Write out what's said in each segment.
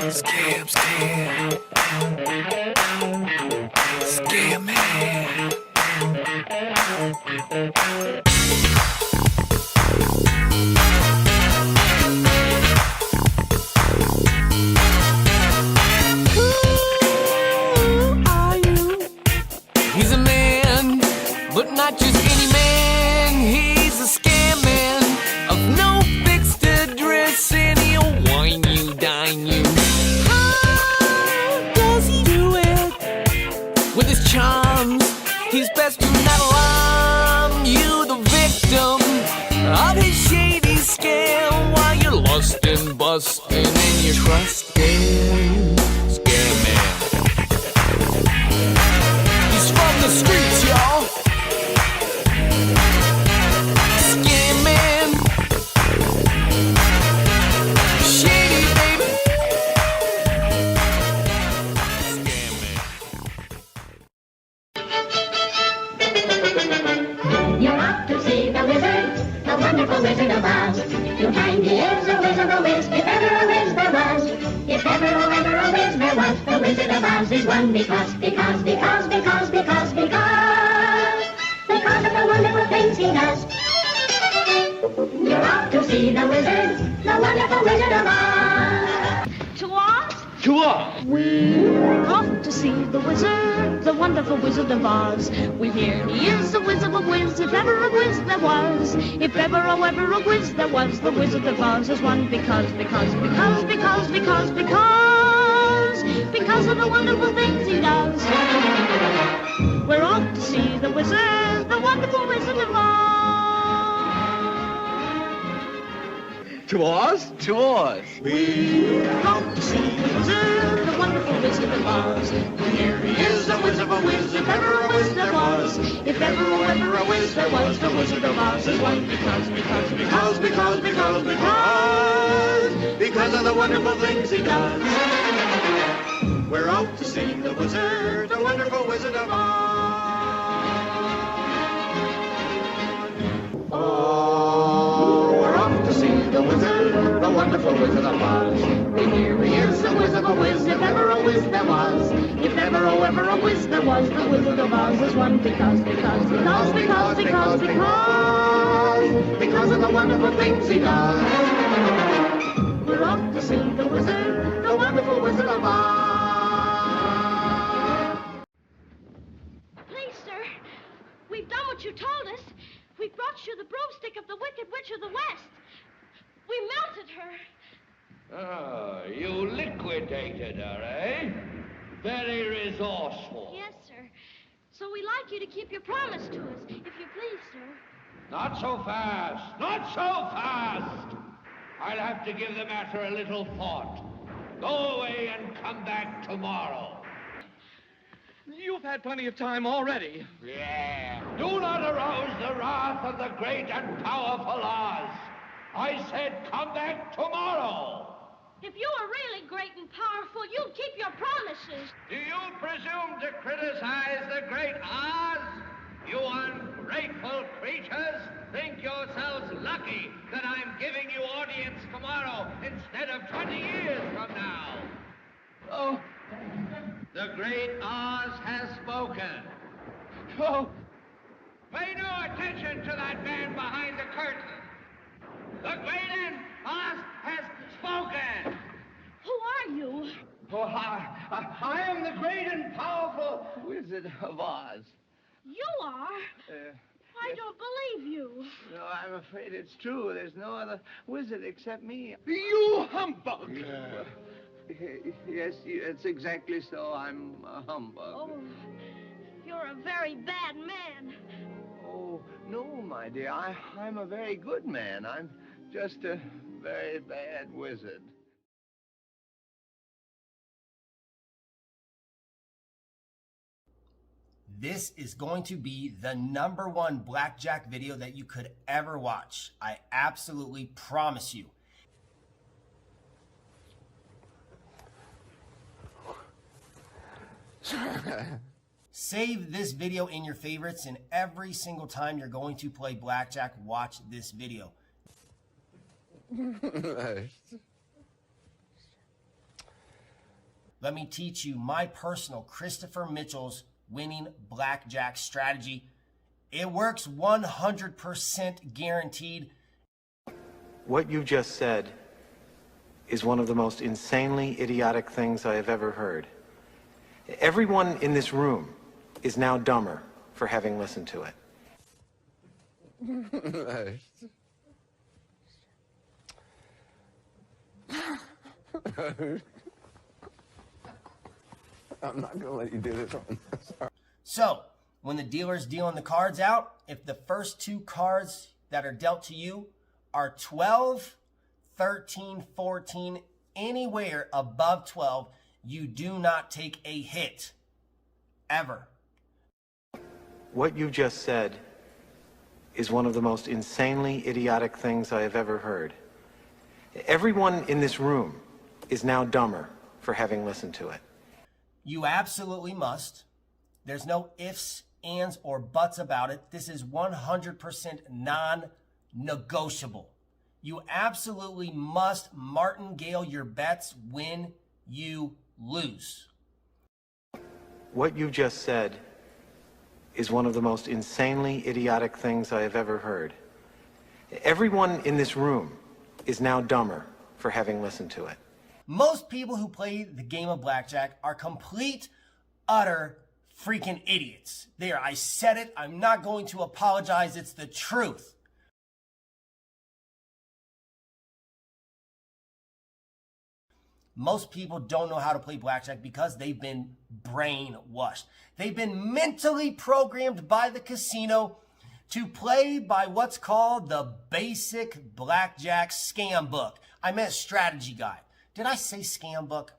Scam, scam. Scam man. Who are you? He's a man, but not just any man. He's a scam man of no fixed address, and he'll wine you, dine you. How does he do it? With his charms, he's best to not alarm you, the victim of his shady scam, while you're lustin', bustin', and you're trusting. Scam man. He's from the streets, y'all. Scam man. Shady, baby. Scam man. You're off to see the wizard, the wonderful Wizard of Oz. You'll find he is a whiz of a whiz, if ever a whiz there was. If ever, oh, ever a whiz there was, the Wizard of Oz is one because of the wonderful things he does. You're off to see the wizard, the wonderful Wizard of Oz. To Oz? To Oz. We're off to see the wizard, the wonderful Wizard of Oz. We hear he is a whiz of a whiz, if ever a whiz there was. If ever, oh, ever a whiz there was, the Wizard of Oz is one because of the wonderful things he does. We're off to see the wizard, the wonderful Wizard of Oz. To Oz? To Oz. We're off to see the wizard, the wonderful Wizard of Oz. Here he is, a whiz of a whiz, if ever a whiz there was. If ever, oh, ever a whiz there was, the Wizard of Oz is one because of the wonderful things he does. We're off to see the wizard, the wonderful Wizard of Oz. Oh, we're off to see the wizard, the wonderful Wizard of Oz. And here he is, a whiz of a whiz, if ever a whiz there was. If ever, oh, ever a whiz there was, the Wizard of Oz is one because of the wonderful things he does. We're off to see the wizard, the wonderful Wizard of Oz. Please, sir, we've done what you told us. We brought you the broomstick of the Wicked Witch of the West. We melted her. Oh, you liquidated her, eh? Very resourceful. Yes, sir. So we'd like you to keep your promise to us, if you please, sir. Not so fast. Not so fast. I'll have to give the matter a little thought. Go away and come back tomorrow. You've had plenty of time already. Yeah. Do not arouse the wrath of the great and powerful Oz. I said come back tomorrow. If you were really great and powerful, you'd keep your promises. Do you presume to criticize the great Oz? You ungrateful creatures think yourselves lucky that I'm giving you audience tomorrow instead of 20 years from now. Oh. The great Oz has spoken. Oh. Pay no attention to that man behind the curtain. The great Oz has spoken. Who are you? Oh, I am the great and powerful Wizard of Oz. You are? I don't believe you. No, I'm afraid it's true. There's no other wizard except me. You humbug! Yes, it's exactly so. I'm a humbug. Oh, you're a very bad man. Oh, no, my dear. I'm a very good man. I'm just a very bad wizard. This is going to be the #1 Blackjack video that you could ever watch. I absolutely promise you. Save this video in your favorites, and every single time you're going to play Blackjack, watch this video. Let me teach you my personal Christopher Mitchell's winning blackjack strategy. It works 100% guaranteed. What you just said is one of the most insanely idiotic things I have ever heard. Everyone in this room is now dumber for having listened to it. I'm not gonna let you do this one. So, when the dealer's dealing the cards out, if the first two cards that are dealt to you are 12, 13, 14, anywhere above 12, you do not take a hit. Ever. What you just said is one of the most insanely idiotic things I have ever heard. Everyone in this room is now dumber for having listened to it. You absolutely must. There's no ifs, ands, or buts about it. This is 100% non-negotiable. You absolutely must martingale your bets when you lose. What you just said is one of the most insanely idiotic things I have ever heard. Everyone in this room is now dumber for having listened to it. Most people who play the game of blackjack are complete, utter freaking idiots. There, I said it. I'm not going to apologize. It's the truth. Most people don't know how to play blackjack because they've been brainwashed. They've been mentally programmed by the casino to play by what's called the basic blackjack scam book. I meant strategy guide. Did I say scam book?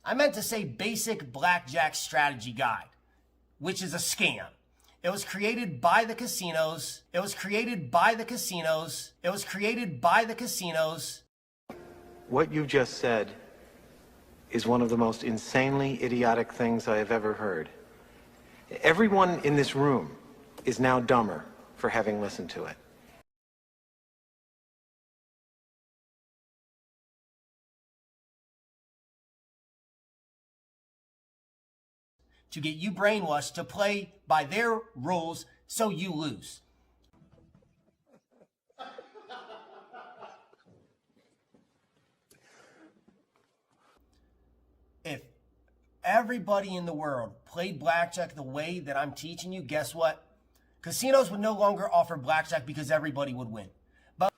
I meant to say basic blackjack strategy guide, which is a scam. It was created by the casinos. It was created by the casinos. It was created by the casinos. What you just said is one of the most insanely idiotic things I have ever heard. Everyone in this room is now dumber for having listened to it. To get you brainwashed to play by their rules so you lose. If everybody in the world played blackjack the way that I'm teaching you, guess what? Casinos would no longer offer blackjack because everybody would win. But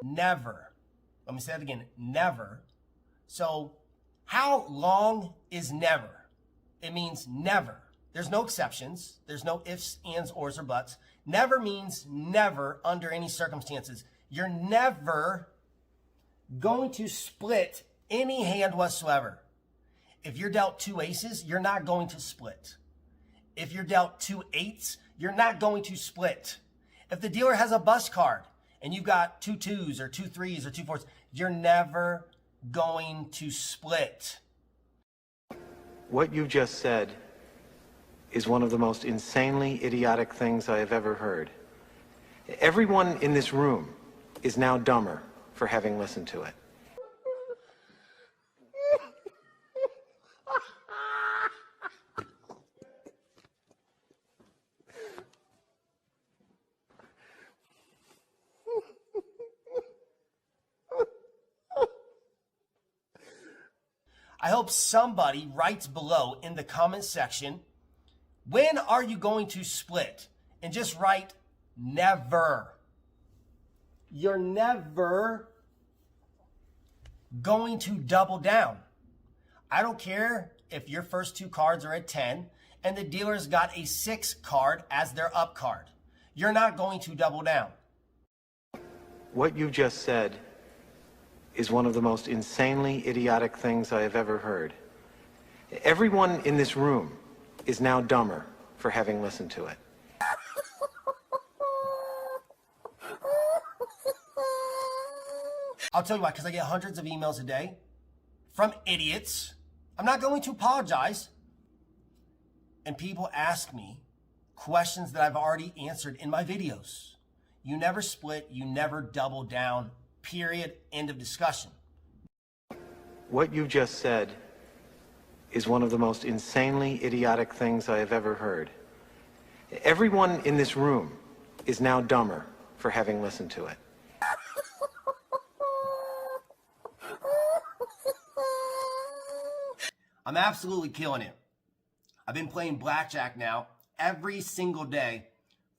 never. Let me say that again. Never. So, how long is never? It means never. There's no exceptions. There's no ifs, ands, ors, or buts. Never means never under any circumstances. You're never going to split any hand whatsoever. If you're dealt two aces, you're not going to split. If you're dealt two eights, you're not going to split. If the dealer has a bust card and you've got two twos or two threes or two fours, you're never going to split. What you just said is one of the most insanely idiotic things I have ever heard. Everyone in this room is now dumber for having listened to it. I hope somebody writes below in the comment section, when are you going to split? And just write never. You're never going to double down. I don't care if your first two cards are at 10 and the dealer's got a 6 card as their up card. You're not going to double down. What you just said is one of the most insanely idiotic things I have ever heard. Everyone in this room is now dumber for having listened to it. I'll tell you why, because I get hundreds of emails a day from idiots. I'm not going to apologize. And people ask me questions that I've already answered in my videos. You never split, you never double down, period, end of discussion. What you just said is one of the most insanely idiotic things I have ever heard. Everyone in this room is now dumber for having listened to it. I'm absolutely killing it. I've been playing blackjack now every single day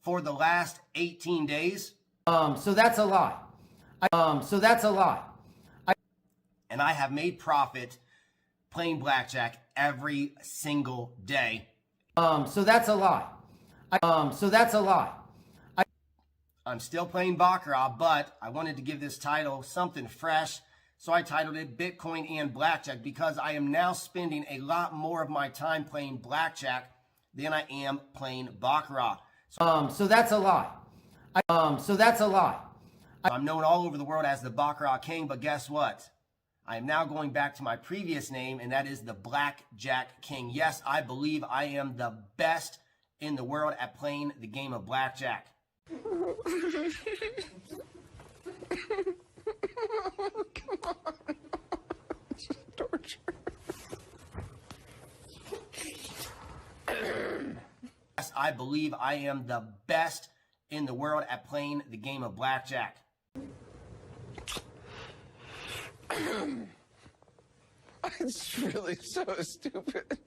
for the last 18 days. So that's a lot. And I have made profit playing blackjack every single day. So that's a lot. I'm still playing Baccarat, but I wanted to give this title something fresh. So I titled it Bitcoin and Blackjack because I am now spending a lot more of my time playing blackjack than I am playing Baccarat. So that's a lot. I'm known all over the world as the Baccarat King, but guess what? I am now going back to my previous name, and that is the Blackjack King. Yes, I believe I am the best in the world at playing the game of blackjack. Come on. It's torture. Yes, I believe I am the best in the world at playing the game of blackjack. It's really so stupid.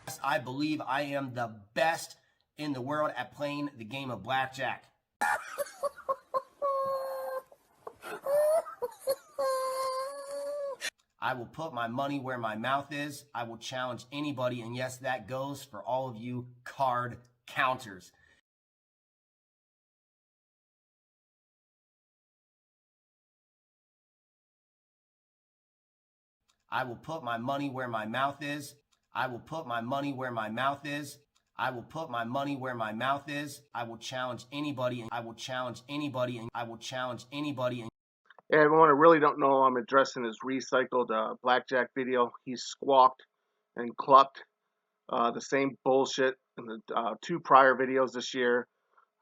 Yes, I believe I am the best in the world at playing the game of blackjack. I will put my money where my mouth is. I will challenge anybody, and yes, that goes for all of you card counters. I will put my money where my mouth is. I will put my money where my mouth is. I will put my money where my mouth is. I will challenge anybody, and I will challenge anybody, and I will challenge anybody. Hey, everyone, I really don't know. I'm addressing his recycled blackjack video. He squawked and clucked the same bullshit in the 2 prior videos this year.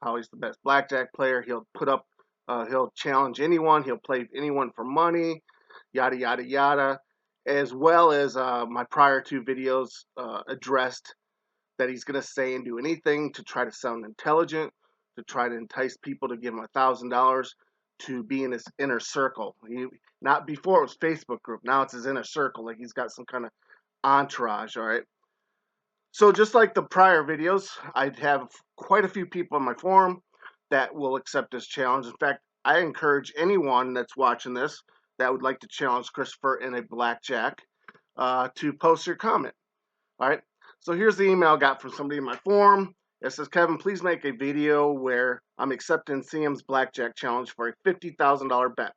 How he's the best blackjack player. He'll put up, he'll challenge anyone. He'll play anyone for money, yada, yada, yada. As well as my prior 2 videos addressed that he's going to say and do anything to try to sound intelligent, to try to entice people to give him $1,000 to be in his inner circle. Not before it was Facebook group. Now it's his inner circle. Like he's got some kind of entourage, all right? So just like the prior videos, I'd have quite a few people on my forum that will accept this challenge. In fact, I encourage anyone that's watching this that would like to challenge Christopher in a blackjack to post your comment, all right? So here's the email I got from somebody in my forum. It says, Kevin, please make a video where I'm accepting CM's Blackjack Challenge for a $50,000 bet.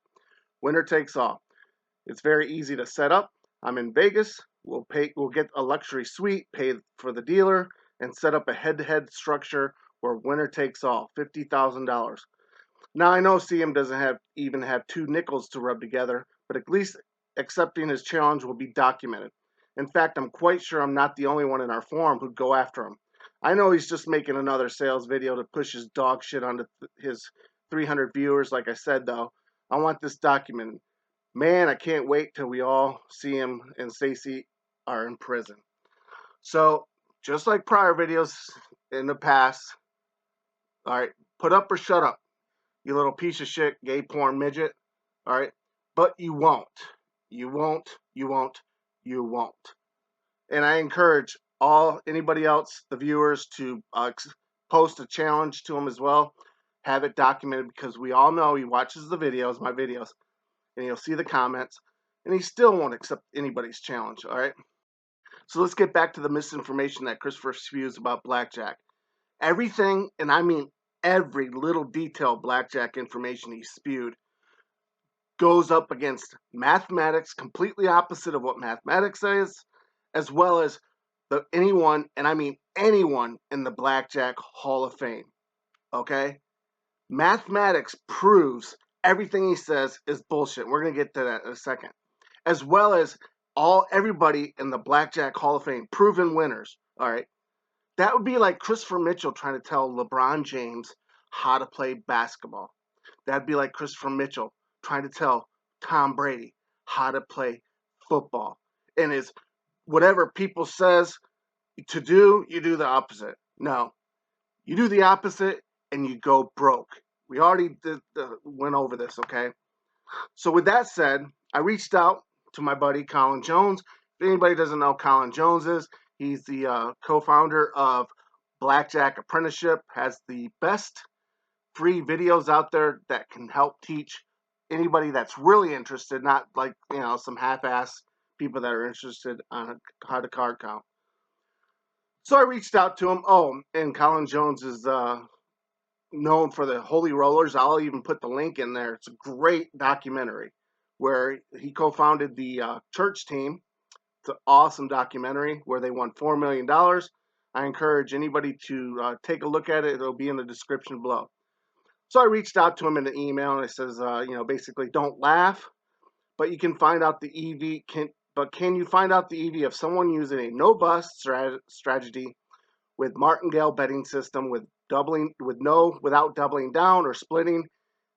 Winner takes all. It's very easy to set up. I'm in Vegas. We'll get a luxury suite, pay for the dealer, and set up a head-to-head structure where winner takes all, $50,000. Now I know CM doesn't even have 2 nickels to rub together, but at least accepting his challenge will be documented. In fact, I'm quite sure I'm not the only one in our forum who'd go after him. I know he's just making another sales video to push his dog shit onto his 300 viewers. Like I said, though, I want this documented. Man, I can't wait till we all see him and Stacy are in prison. So, just like prior videos in the past, all right, put up or shut up, you little piece of shit, gay porn midget, all right? But you won't. You won't. You won't. You won't. And I encourage anybody else, the viewers, to post a challenge to him as well. Have it documented because we all know he watches the videos, my videos, and he'll see the comments, and he still won't accept anybody's challenge, all right? So let's get back to the misinformation that Christopher spews about blackjack. Everything, and I mean every little detail blackjack information he spewed, goes up against mathematics, completely opposite of what mathematics says, as well as anyone, and I mean anyone, in the Blackjack Hall of Fame. Okay? Mathematics proves everything he says is bullshit. We're going to get to that in a second. As well as everybody in the Blackjack Hall of Fame, proven winners. All right? That would be like Christopher Mitchell trying to tell LeBron James how to play basketball. That'd be like Christopher Mitchell trying to tell Tom Brady how to play football. And is whatever people says to do, you do the opposite. No, you do the opposite and you go broke. We already went over this, okay? So with that said, I reached out to my buddy Colin Jones. If anybody doesn't know Colin Jones is, he's the co-founder of Blackjack Apprenticeship, has the best free videos out there that can help teach anybody that's really interested, not like, some half-ass people that are interested on how to card count. So I reached out to him. Oh, and Colin Jones is known for the Holy Rollers. I'll even put the link in there. It's a great documentary where he co-founded the church team. It's an awesome documentary where they won $4 million. I encourage anybody to take a look at it. It'll be in the description below. So I reached out to him in an email and I says, basically don't laugh, but you can find out the EV. Can you find out the EV of someone using a no-bust strategy with martingale betting system without doubling down or splitting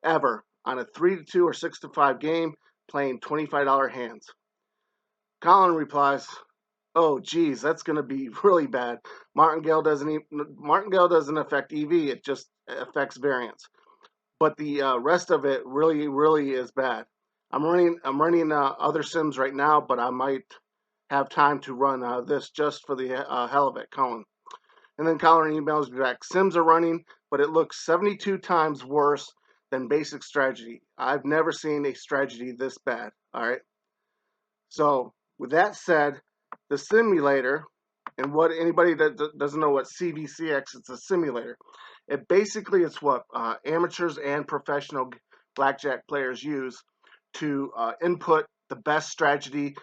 ever on a 3-2 or 6-5 game playing $25 hands? Colin replies, "Oh, geez, that's going to be really bad. Martingale doesn't affect EV; it just affects variance. But the rest of it really, really is bad. I'm running other sims right now, but I might have time to run this just for the hell of it, Colin." And then Colin emails me back, "Sims are running, but it looks 72 times worse than basic strategy. I've never seen a strategy this bad." All right. So with that said, the simulator, and what anybody that doesn't know what CVCX, it's a simulator. It basically is what amateurs and professional blackjack players use to input the best strategy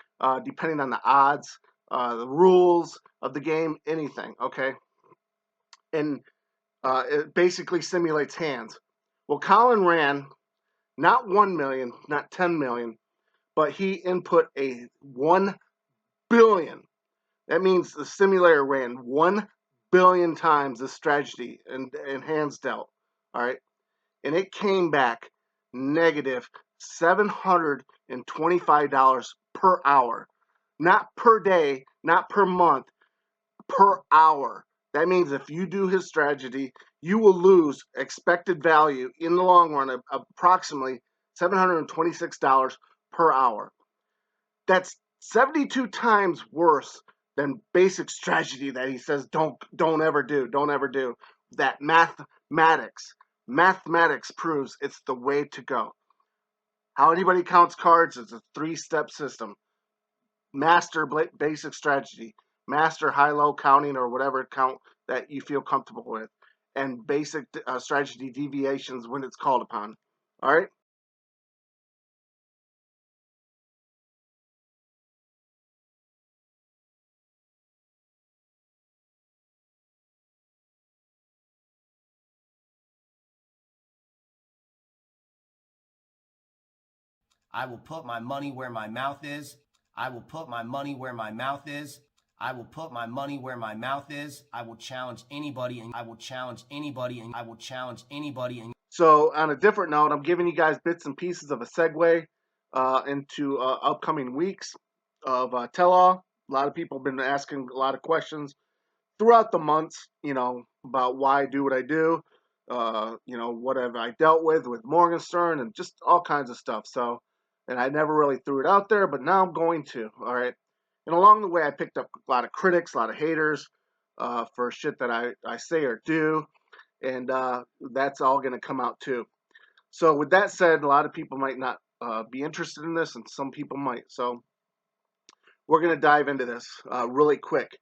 depending on the odds, the rules of the game, anything, okay? And it basically simulates hands. Well, Colin ran not 1 million, not 10 million, but he input a 1 billion. That means the simulator ran 1 billion times the strategy and hands dealt. All right. And it came back negative $725 per hour. Not per day, not per month, per hour. That means if you do his strategy, you will lose expected value in the long run of approximately $726 per hour. That's 72 times worse than basic strategy that he says don't ever do. That mathematics proves it's the way to go. How anybody counts cards is a 3-step system. Master basic strategy, master high-low counting or whatever count that you feel comfortable with, and basic strategy deviations when it's called upon. All right. I will put my money where my mouth is. I will put my money where my mouth is. I will put my money where my mouth is. I will challenge anybody, and I will challenge anybody, and I will challenge anybody. And so, on a different note, I'm giving you guys bits and pieces of a segue into upcoming weeks of tell-all. A lot of people have been asking a lot of questions throughout the months, about why I do what I do, what have I dealt with Morgenstern, and just all kinds of stuff. So, and I never really threw it out there, but now I'm going to. All right. And along the way, I picked up a lot of critics, a lot of haters for shit that I say or do. And that's all going to come out too. So with that said, a lot of people might not be interested in this, and some people might. So we're going to dive into this really quick.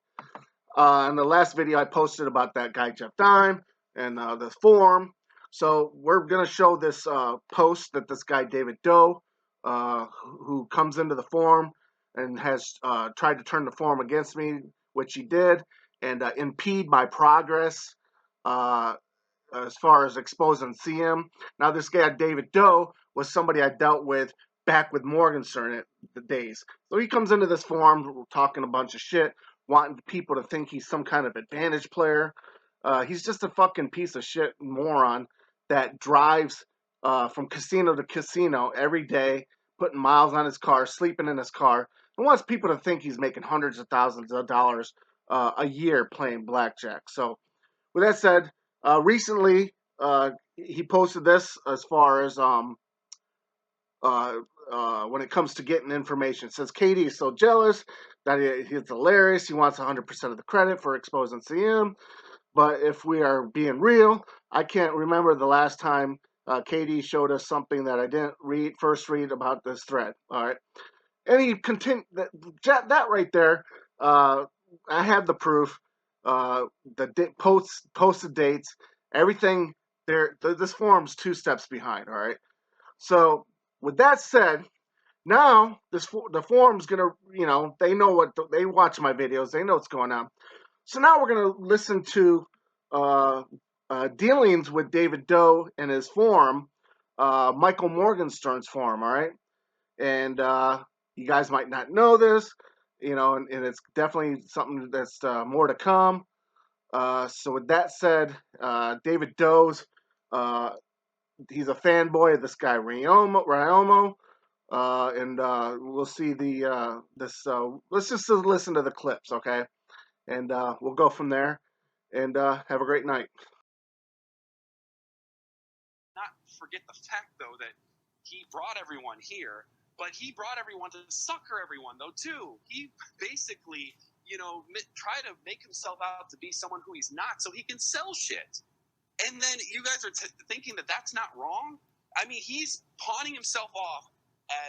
In the last video, I posted about that guy, Jeff Dime, and the forum. So we're going to show this post that this guy, David Doe, who comes into the forum and has tried to turn the forum against me which he did, and impede my progress as far as exposing CM. Now, this guy, David Doe, was somebody I dealt with back with Morgenstern at the days. So he comes into this forum talking a bunch of shit, wanting people to think he's some kind of advantage player. He's just a fucking piece of shit moron that drives from casino to casino every day, putting miles on his car, sleeping in his car, and wants people to think he's making hundreds of thousands of dollars a year playing blackjack. So, with that said, recently he posted this as far as when it comes to getting information. It says, Katie is so jealous that he's hilarious. He wants 100% of the credit for exposing CM. But if we are being real, I can't remember the last time Katie showed us something that I didn't first read about this thread. All right. And he continued that right there. I have the proof. The posted dates, everything there. This forum's 2 steps behind. All right. So with that said, now the forum's gonna, they know they watch my videos. They know what's going on. So now we're gonna listen to dealings with David Doe and his forum, Michael Morgenstern's forum. All right. And you guys might not know this, and it's definitely something that's more to come. So with that said, David Doe's, he's a fanboy of this guy Ryomo, and we'll see this. Let's just listen to the clips, okay? And we'll go from there. And have a great night. Not forget the fact though that he brought everyone here. But he brought everyone to sucker everyone, though, too. He basically, try to make himself out to be someone who he's not so he can sell shit. And then you guys are thinking that that's not wrong? I mean, he's pawning himself off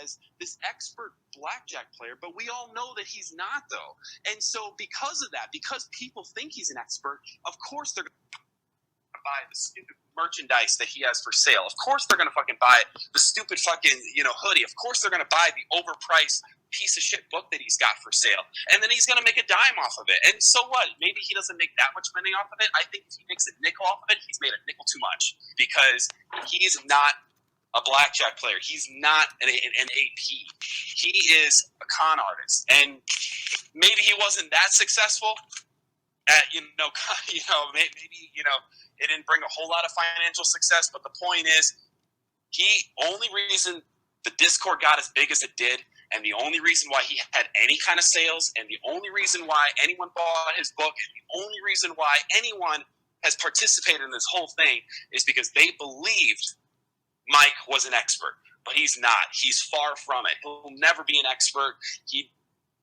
as this expert blackjack player, but we all know that he's not, though. And so because of that, because people think he's an expert, of course they're going to buy the stupid merchandise that he has for sale. Of course they're going to fucking buy the stupid fucking, hoodie. Of course they're going to buy the overpriced piece of shit book that he's got for sale. And then he's going to make a dime off of it. And so what? Maybe he doesn't make that much money off of it. I think if he makes a nickel off of it, he's made a nickel too much. Because he's not a blackjack player. He's not an AP. He is a con artist. And maybe he wasn't that successful at, maybe, it didn't bring a whole lot of financial success, but the point is, only reason the Discord got as big as it did, and the only reason why he had any kind of sales, and the only reason why anyone bought his book, and the only reason why anyone has participated in this whole thing is because they believed Mike was an expert. But he's not. He's far from it. He'll never be an expert. He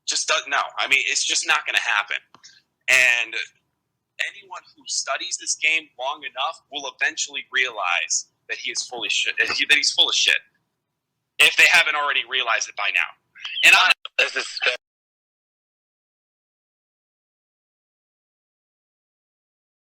just doesn't know. I mean, it's just not going to happen. And anyone who studies this game long enough will eventually realize that he is full of shit. That he's full of shit. If they haven't already realized it by now. And